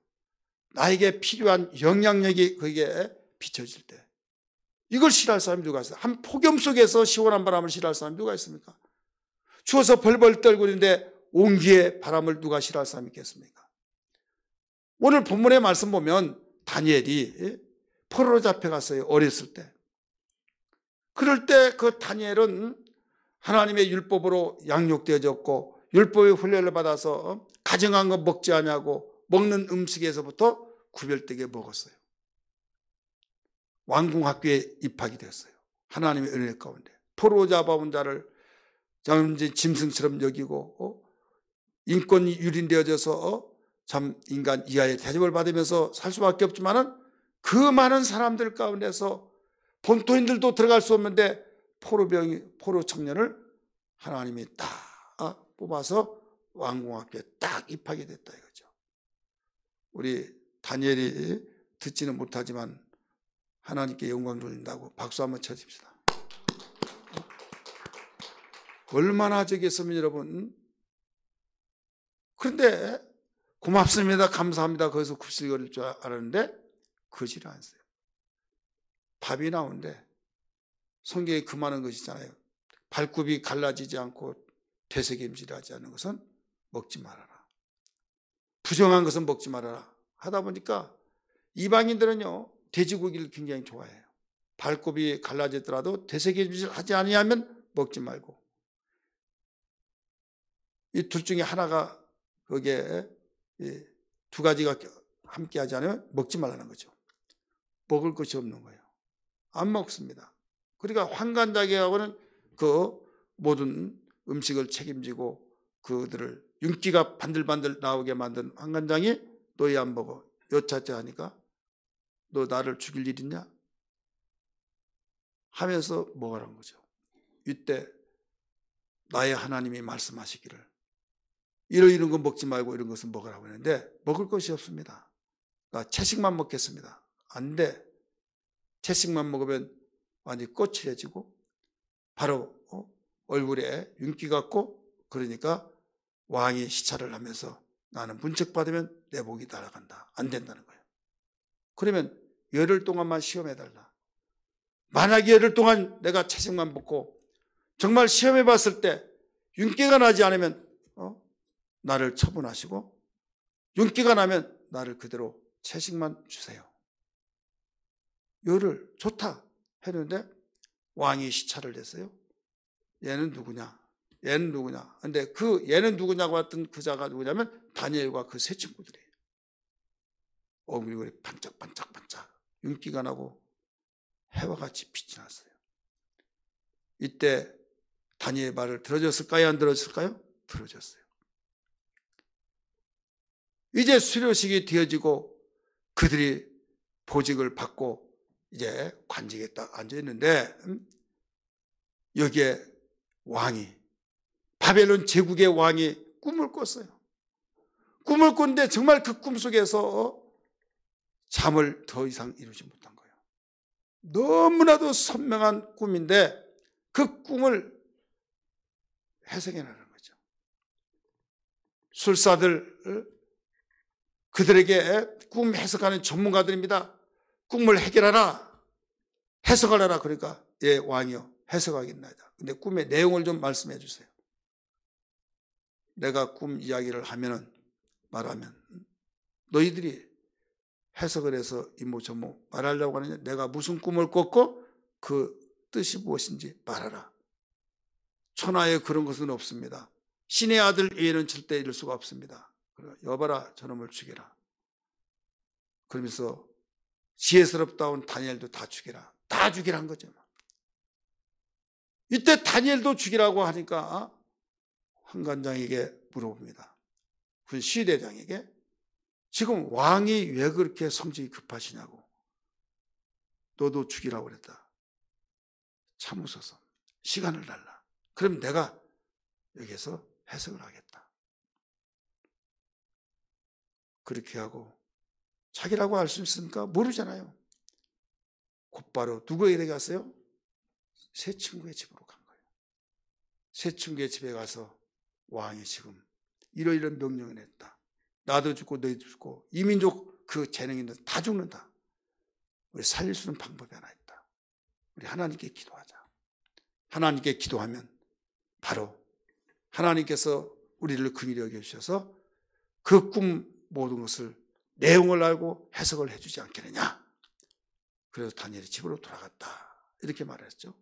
나에게 필요한 영향력이 거기에 비춰질 때 이걸 싫어할 사람이 누가 있어요? 한 폭염 속에서 시원한 바람을 싫어할 사람이 누가 있습니까? 추워서 벌벌 떨고 있는데 온기의 바람을 누가 싫어할 사람이 있겠습니까? 오늘 본문의 말씀 보면 다니엘이 포로로 잡혀갔어요. 어렸을 때. 그럴 때 그 다니엘은 하나님의 율법으로 양육되어졌고 율법의 훈련을 받아서 가정한 거 먹지 않냐고 먹는 음식에서부터 구별되게 먹었어요. 왕궁학교에 입학이 됐어요. 하나님의 은혜 가운데. 포로 잡아온 자를 짐승처럼 여기고 인권이 유린되어져서 참 인간 이하의 대접을 받으면서 살 수밖에 없지만은 그 많은 사람들 가운데서 본토인들도 들어갈 수 없는데 포로 청년을 하나님이 딱 뽑아서 왕궁학교에 딱 입학이 됐다 이거죠. 우리 다니엘이 듣지는 못하지만 하나님께 영광 돌린다고 박수 한번 쳐줍시다. 얼마나 저겠으면 여러분. 그런데 고맙습니다 감사합니다 거기서 굽실거릴 줄 알았는데 그러지를 않았어요. 밥이 나오는데 성경에 그 많은 것이잖아요. 발굽이 갈라지지 않고 되새김질하지 않는 것은 먹지 말아라. 부정한 것은 먹지 말아라. 하다 보니까 이방인들은요 돼지고기를 굉장히 좋아해요. 발굽이 갈라지더라도 되새김질하지 아니하면 먹지 말고 이 둘 중에 하나가 거기에 두 가지가 함께 하지 않으면 먹지 말라는 거죠. 먹을 것이 없는 거예요. 안 먹습니다. 그러니까 환관자객하고는 그 모든 음식을 책임지고 그들을 윤기가 반들반들 나오게 만든 환관장이 너희 안 먹어. 여차째 하니까 너 나를 죽일 일 있냐? 하면서 먹으라는 거죠. 이때 나의 하나님이 말씀하시기를 이런 거 먹지 말고 이런 것은 먹으라고 했는데 먹을 것이 없습니다. 나 채식만 먹겠습니다. 안 돼. 채식만 먹으면 완전히 꼬칠해지고 바로 얼굴에 윤기 같고 그러니까 왕이 시찰을 하면서 나는 문책받으면 내 목이 날아간다. 안 된다는 거예요. 그러면 열흘 동안만 시험해달라. 만약에 열흘 동안 내가 채식만 먹고 정말 시험해봤을 때 윤기가 나지 않으면 나를 처분하시고 윤기가 나면 나를 그대로 채식만 주세요. 열흘 좋다 했는데 왕이 시찰을 했어요. 얘는 누구냐? 얘는 누구냐? 근데 그 얘는 누구냐고 했던 그 자가 누구냐면 다니엘과 그 세 친구들이에요. 얼굴이 반짝반짝반짝 윤기가 나고 해와 같이 빛이 났어요. 이때 다니엘 말을 들어줬을까요? 안 들어줬을까요? 들어줬어요. 이제 수료식이 되어지고 그들이 보직을 받고 이제 관직에 딱 앉아있는데 여기에 왕이 바벨론 제국의 왕이 꿈을 꿨어요. 꿈을 꿨는데 정말 그 꿈속에서 잠을 더 이상 이루지 못한 거예요. 너무나도 선명한 꿈인데 그 꿈을 해석해내는 거죠. 술사들 그들에게 꿈 해석하는 전문가들입니다. 꿈을 해결하라. 해석하라. 그러니까 예 왕이요 해석하겠나이다. 근데 꿈의 내용을 좀 말씀해 주세요. 내가 꿈 이야기를 말하면 너희들이 해석을 해서 이모저모 말하려고 하느냐. 내가 무슨 꿈을 꿨고 그 뜻이 무엇인지 말하라. 천하에 그런 것은 없습니다. 신의 아들 외에는 절대 이룰 수가 없습니다. 여봐라 저놈을 죽여라. 그러면서 지혜스럽다운 다니엘도 다 죽여라. 다 죽이란 거죠. 이때 다니엘도 죽이라고 하니까 환관장에게 물어봅니다. 그 시대장에게 지금 왕이 왜 그렇게 성질이 급하시냐고. 너도 죽이라고 그랬다. 참으소서. 시간을 달라. 그럼 내가 여기에서 해석을 하겠다. 그렇게 하고 자기라고 할 수 있습니까? 모르잖아요. 곧바로 누구에게 갔어요? 새 친구의 집으로 간 거예요. 새 친구의 집에 가서 왕이 지금 이러이런 명령을 했다. 나도 죽고 너희도 죽고 이 민족 그 재능 있는 다 죽는다. 우리 살릴 수 있는 방법이 하나 있다. 우리 하나님께 기도하자. 하나님께 기도하면 바로 하나님께서 우리를 긍휼히 여겨주셔서 그 꿈 모든 것을 내용을 알고 해석을 해주지 않겠느냐. 그래서 다니엘이 집으로 돌아갔다. 이렇게 말했죠.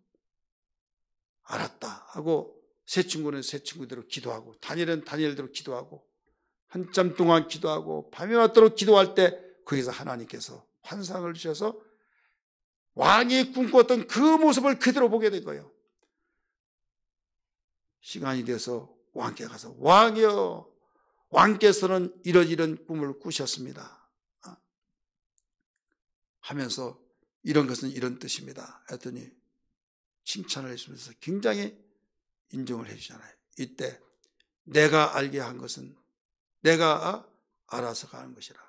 알았다 하고 새 친구는 새 친구대로 기도하고 다니엘은 다니엘대로 기도하고 한참 동안 기도하고 밤이 맞도록 기도할 때 거기서 하나님께서 환상을 주셔서 왕이 꿈꿨던 그 모습을 그대로 보게 된 거예요. 시간이 돼서 왕께 가서 왕이여, 왕께서는 이런 꿈을 꾸셨습니다 하면서 이런 것은 이런 뜻입니다 했더니 칭찬을 해주면서 굉장히 인정을 해주잖아요. 이때 내가 알게 한 것은 내가 알아서 가는 것이라.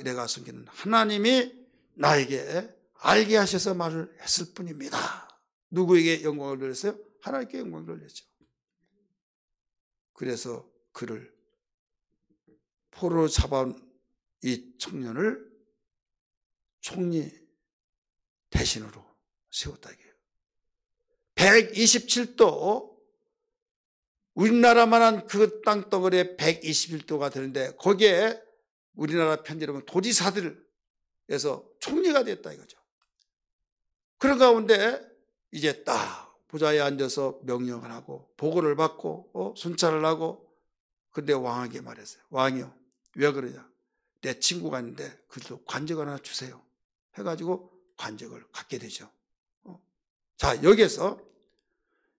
내가 섬기는 하나님이 나에게 알게 하셔서 말을 했을 뿐입니다. 누구에게 영광을 돌렸어요? 하나님께 영광을 돌렸죠. 그래서 그를 포로로 잡아온 이 청년을 총리 대신으로 세웠다 이게요. 127도 우리나라만한 그 땅덩어리에 121도가 되는데 거기에 우리나라 편지로 보면 도지사들에서 총리가 됐다 이거죠. 그런 가운데 이제 딱 보좌에 앉아서 명령을 하고 보고를 받고 순찰을 하고 근데 왕에게 말했어요. 왕이요 왜 그러냐. 내 친구가 있는데 그래도 관직을 하나 주세요. 해가지고 관직을 갖게 되죠. 자 여기에서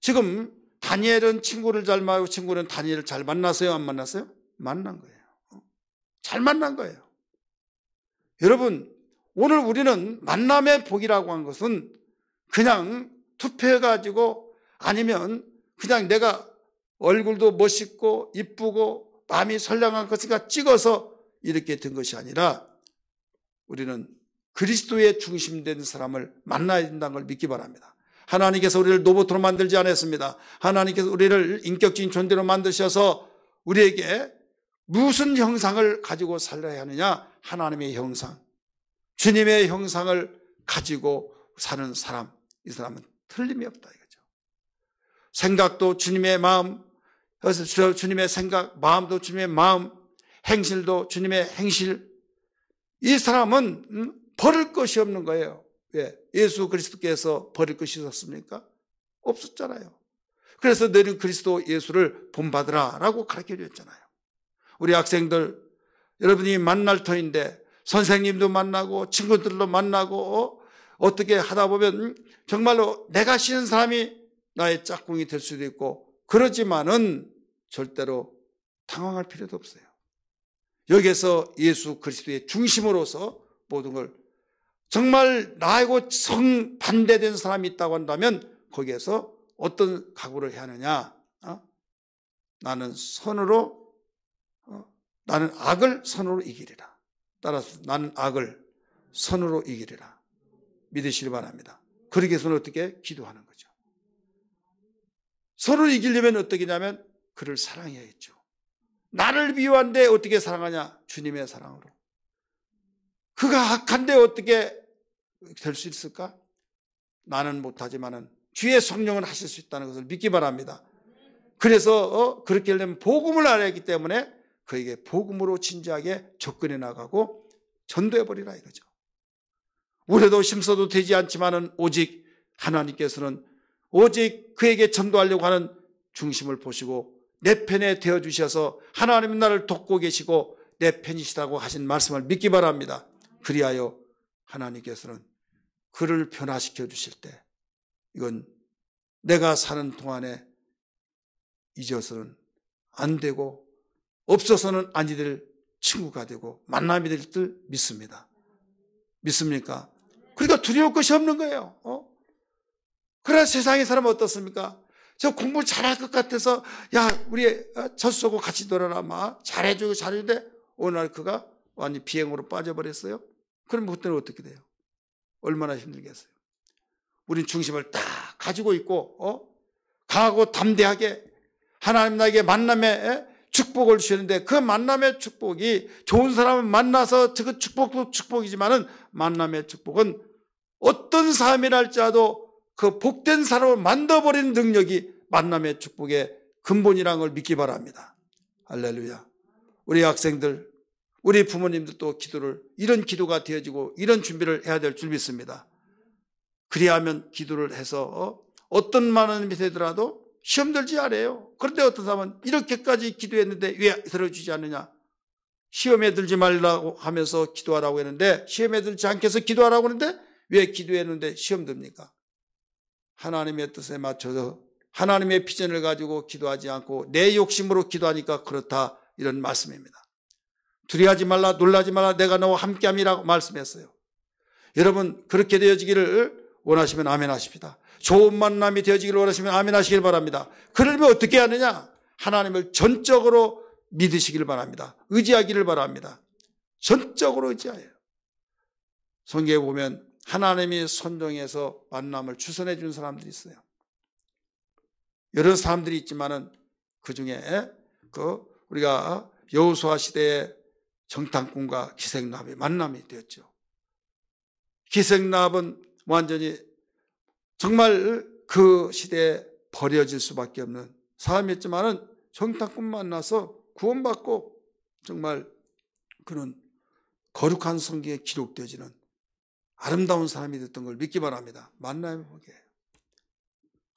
지금 다니엘은 친구를 잘 만나고 친구는 다니엘을 잘 만났어요? 안 만났어요? 만난 거예요. 잘 만난 거예요. 여러분 오늘 우리는 만남의 복이라고 한 것은 그냥 투표해가지고 아니면 그냥 내가 얼굴도 멋있고 이쁘고 마음이 선량한 것이니까 찍어서 이렇게 된 것이 아니라 우리는 그리스도의 중심된 사람을 만나야 된다는 걸 믿기 바랍니다. 하나님께서 우리를 로봇으로 만들지 않았습니다. 하나님께서 우리를 인격적인 존재로 만드셔서 우리에게 무슨 형상을 가지고 살아야 하느냐. 하나님의 형상, 주님의 형상을 가지고 사는 사람, 이 사람은 틀림이 없다 이거죠. 생각도 주님의 마음, 주님의 생각, 마음도 주님의 마음, 행실도 주님의 행실. 이 사람은 버릴 것이 없는 거예요. 왜? 예수 그리스도께서 버릴 것이 있었습니까? 없었잖아요. 그래서 너는 그리스도 예수를 본받으라 라고 가르쳐 주었잖아요. 우리 학생들 여러분이 만날 터인데 선생님도 만나고 친구들도 만나고 어떻게 하다 보면 정말로 내가 싫은 사람이 나의 짝꿍이 될 수도 있고 그러지만은 절대로 당황할 필요도 없어요. 여기에서 예수 그리스도의 중심으로서 모든 걸 정말 나하고 정반대된 사람이 있다고 한다면 거기에서 어떤 각오를 해야 하느냐. 나는 선으로 나는 악을 선으로 이기리라. 따라서 나는 악을 선으로 이기리라. 믿으시기 바랍니다. 그러기 위해서는 어떻게? 기도하는 거죠. 선으로 이기려면 어떻게 하냐면 그를 사랑해야겠죠. 나를 미워한데 어떻게 사랑하냐? 주님의 사랑으로. 그가 악한데 어떻게 될 수 있을까? 나는 못하지만은 주의 성령은 하실 수 있다는 것을 믿기 바랍니다. 그래서 그렇게 하려면 복음을 알아야 하기 때문에 그에게 복음으로 진지하게 접근해 나가고 전도해 버리라 이거죠. 우리도 심써도 되지 않지만은 오직 하나님께서는 오직 그에게 전도하려고 하는 중심을 보시고 내 편에 되어주셔서 하나님은 나를 돕고 계시고 내 편이시다고 하신 말씀을 믿기 바랍니다. 그리하여 하나님께서는 그를 변화시켜 주실 때 이건 내가 사는 동안에 잊어서는 안 되고 없어서는 아니 될 친구가 되고 만남이 될 줄 믿습니다. 믿습니까? 그러니까 두려울 것이 없는 거예요. 그러나 세상의 사람은 어떻습니까? 저 공부 잘할 것 같아서 야 우리 젖소고 같이 놀아라 막 잘해주고 잘해주는데 어느 날 그가 완전히 비행으로 빠져버렸어요. 그럼 그때는 어떻게 돼요? 얼마나 힘들겠어요. 우린 중심을 딱 가지고 있고 강하고 담대하게 하나님 나에게 만남의 축복을 주시는데 그 만남의 축복이 좋은 사람을 만나서 그 축복도 축복이지만은 만남의 축복은 어떤 삶이라 할지라도 그 복된 사람을 만들어버리는 능력이 만남의 축복의 근본이라는 걸 믿기 바랍니다. 할렐루야. 우리 학생들, 우리 부모님들도 기도를 이런 기도가 되어지고 이런 준비를 해야 될 줄 믿습니다. 그리하면 기도를 해서 어떤 만남이 되더라도 시험 들지 않아요. 그런데 어떤 사람은 이렇게까지 기도했는데 왜 들어주지 않느냐. 시험에 들지 말라고 하면서 기도하라고 했는데 시험에 들지 않게 해서 기도하라고 했는데 왜 기도했는데 시험 듭니까? 하나님의 뜻에 맞춰서 하나님의 비전을 가지고 기도하지 않고 내 욕심으로 기도하니까 그렇다 이런 말씀입니다. 두려워하지 말라 놀라지 말라 내가 너와 함께함이라고 말씀했어요. 여러분 그렇게 되어지기를 원하시면 아멘 하십시다. 좋은 만남이 되어지기를 원하시면 아멘 하시길 바랍니다. 그러면 어떻게 하느냐? 하나님을 전적으로 믿으시길 바랍니다. 의지하기를 바랍니다. 전적으로 의지하여요. 성경에 보면 하나님이 선정해서 만남을 추선해 준 사람들이 있어요. 여러 사람들이 있지만은 그 중에 우리가 여호수아 시대의 정탐꾼과 기생랍의 만남이 되었죠. 기생랍은 완전히 정말 그 시대에 버려질 수밖에 없는 사람이었지만은 정탐꾼 만나서 구원받고 정말 그는 거룩한 성경에 기록되어지는 아름다운 사람이 됐던 걸 믿기 바랍니다. 만남의 복이에요.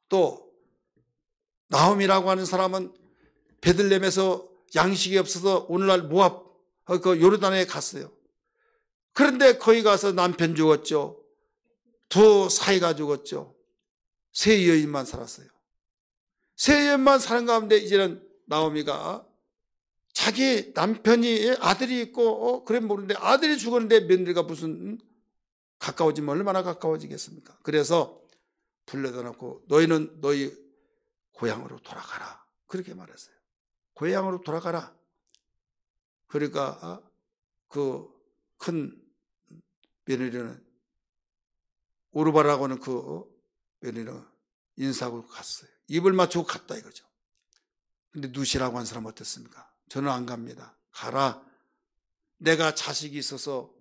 또 나홈이라고 하는 사람은 베들레헴에서 양식이 없어서 오늘날 모압 그 요르단에 갔어요. 그런데 거기 가서 남편 죽었죠. 두 사이가 죽었죠. 세 여인만 살았어요. 세 여인만 사는 가운데 이제는 나오미가 자기 남편이 아들이 있고 그래 모르는데 아들이 죽었는데 며느리가 무슨 가까워지면 얼마나 가까워지겠습니까? 그래서 불러다 놓고 너희는 너희 고향으로 돌아가라 그렇게 말했어요. 고향으로 돌아가라. 그러니까 그 큰 며느리는 오르바라고 하는 그 며느리는 인사하고 갔어요. 입을 맞추고 갔다 이거죠. 근데 누시라고 한 사람은 어땠습니까? 저는 안 갑니다. 가라. 내가 자식이 있어서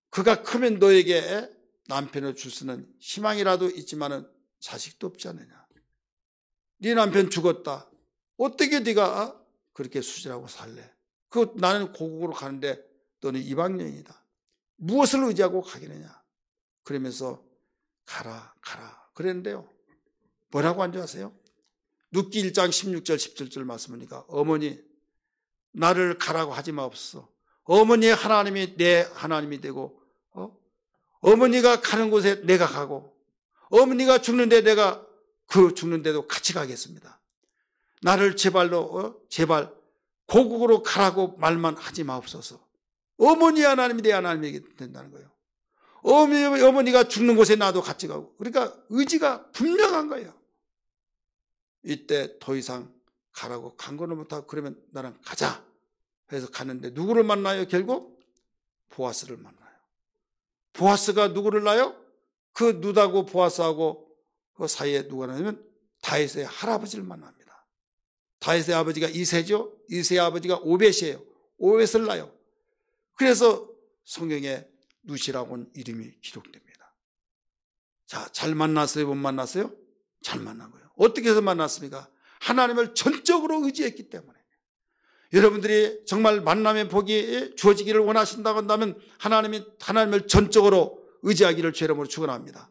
그가 크면 너에게 남편을 줄 수는 희망이라도 있지만은 자식도 없지 않느냐. 네 남편 죽었다. 어떻게 네가 그렇게 수질하고 살래? 나는 고국으로 가는데 너는 이방인이다. 무엇을 의지하고 가겠느냐? 그러면서 가라 그랬는데요. 뭐라고 한 줄 아세요? 룻기 1장 16절 17절 말씀하니까 어머니 나를 가라고 하지 마옵소서. 어머니의 하나님이 내 하나님이 되고 어머니가 가는 곳에 내가 가고 어머니가 죽는데 내가 그 죽는데도 같이 가겠습니다. 나를 제발 고국으로 가라고 말만 하지 마옵소서. 어머니 하나님이 내 하나님이 된다는 거예요. 어머니가 죽는 곳에 나도 같이 가고 그러니까 의지가 분명한 거예요. 이때 더 이상 가라고 강권을 못하고 그러면 나랑 가자 해서 가는데 누구를 만나요? 결국 보아스를 만나요. 보아스가 누구를 낳아요? 그 누다고 보아스하고 그 사이에 누가 나냐면 다윗의 할아버지를 만납니다. 다윗의 아버지가 이새죠. 이새의 아버지가 오벳이에요. 오벳을 낳아요. 그래서 성경에 누시라고 하는 이름이 기록됩니다. 자, 잘 만났어요? 못 만났어요? 잘 만난 거예요. 어떻게 해서 만났습니까? 하나님을 전적으로 의지했기 때문에. 여러분들이 정말 만남의 복이 주어지기를 원하신다고 한다면 하나님을 전적으로 의지하기를 죄 이름으로 축원합니다.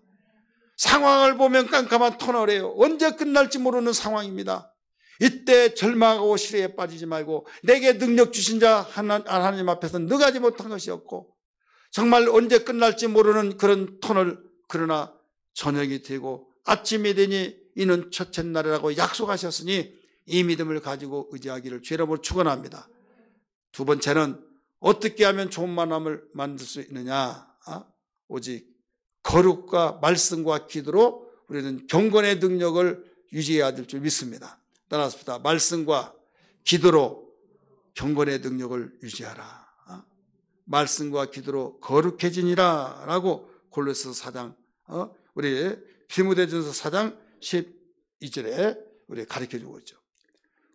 상황을 보면 깜깜한 터널이에요. 언제 끝날지 모르는 상황입니다. 이때 절망하고 시련에 빠지지 말고 내게 능력 주신 자 하나님 앞에서 능하지 못한 것이 없고 정말 언제 끝날지 모르는 그런 터널, 그러나 저녁이 되고 아침이 되니 이는 첫째 날이라고 약속하셨으니 이 믿음을 가지고 의지하기를 주의 이름으로 축원합니다. 두 번째는 어떻게 하면 좋은 만남을 만들 수 있느냐? 오직 거룩과 말씀과 기도로 우리는 경건의 능력을 유지해야 될 줄 믿습니다. 따라서 말씀과 기도로 경건의 능력을 유지하라. 말씀과 기도로 거룩해지니라 라고 골로새서 4장 우리 디모데전서 4장 12절에 우리 가르쳐주고 있죠.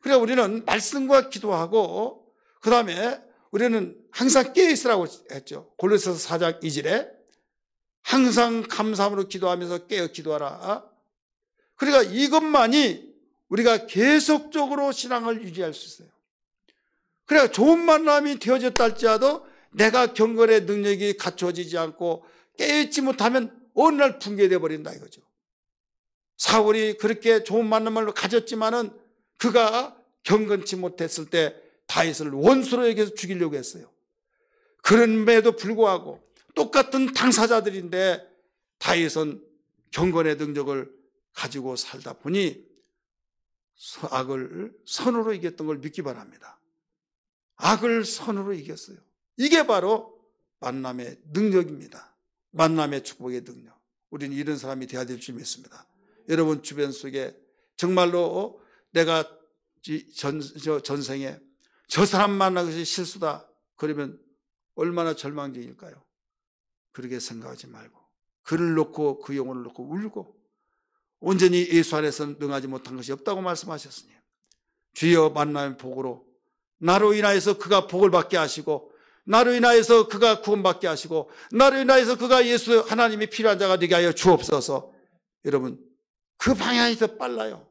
그래 우리는 말씀과 기도하고 그 다음에 우리는 항상 깨어있으라고 했죠. 골로새서 4장 2절에 항상 감사함으로 기도하면서 깨어 기도하라. 그러니까 이것만이 우리가 계속적으로 신앙을 유지할 수 있어요. 그래 좋은 만남이 되어졌다 할지라도 내가 경건의 능력이 갖춰지지 않고 깨어있지 못하면 어느 날 붕괴되어 버린다 이거죠. 사울이 그렇게 좋은 만남을 가졌지만은 그가 경건치 못했을 때 다윗을 원수로 여겨서 죽이려고 했어요. 그럼에도 불구하고 똑같은 당사자들인데 다윗은 경건의 능력을 가지고 살다 보니 악을 선으로 이겼던 걸 믿기 바랍니다. 악을 선으로 이겼어요. 이게 바로 만남의 능력입니다. 만남의 축복의 능력. 우리는 이런 사람이 되어야 될 줄 믿습니다. 여러분 주변 속에 정말로 내가 전생에 저 사람 만난 것이 실수다 그러면 얼마나 절망적일까요? 그렇게 생각하지 말고 그를 놓고 그 영혼을 놓고 울고 온전히 예수 안에서 능하지 못한 것이 없다고 말씀하셨으니 주여 만남의 복으로 나로 인하여서 그가 복을 받게 하시고 나로 인하여서 그가 구원받게 하시고 나로 인하여서 그가 예수 하나님이 필요한 자가 되게 하여 주옵소서. 여러분 그 방향이 더 빨라요.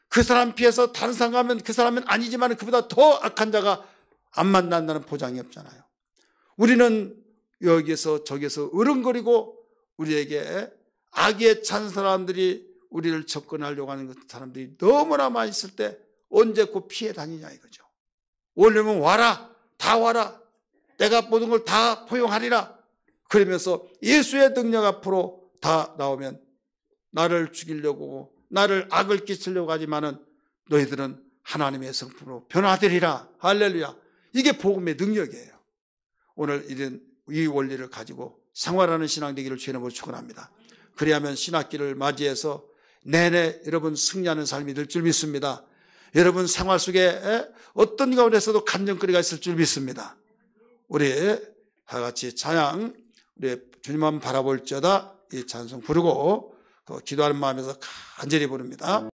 그 사람 피해서 다른 사람 가면 그 사람은 아니지만 그보다 더 악한 자가 안 만난다는 보장이 없잖아요. 우리는 여기서 저기서 으릉거리고 우리에게 악에 찬 사람들이 우리를 접근하려고 하는 사람들이 너무나 많이 있을 때 언제 그 피해 다니냐 이거죠. 오려면 와라, 다 와라, 내가 모든 걸 다 포용하리라 그러면서 예수의 능력 앞으로 다 나오면 나를 죽이려고 나를 악을 끼치려고 하지만은 너희들은 하나님의 성품으로 변화되리라. 할렐루야. 이게 복음의 능력이에요. 오늘 이런 이 원리를 가지고 생활하는 신앙 되기를 주의 이름으로 축원합니다. 그래야만 신학기를 맞이해서 내내 여러분 승리하는 삶이 될 줄 믿습니다. 여러분 생활 속에 어떤 가운데서도 간증거리가 있을 줄 믿습니다. 우리 다 같이 찬양 우리 주님만 바라볼지어다 이 찬송 부르고 기도하는 마음에서 간절히 부릅니다.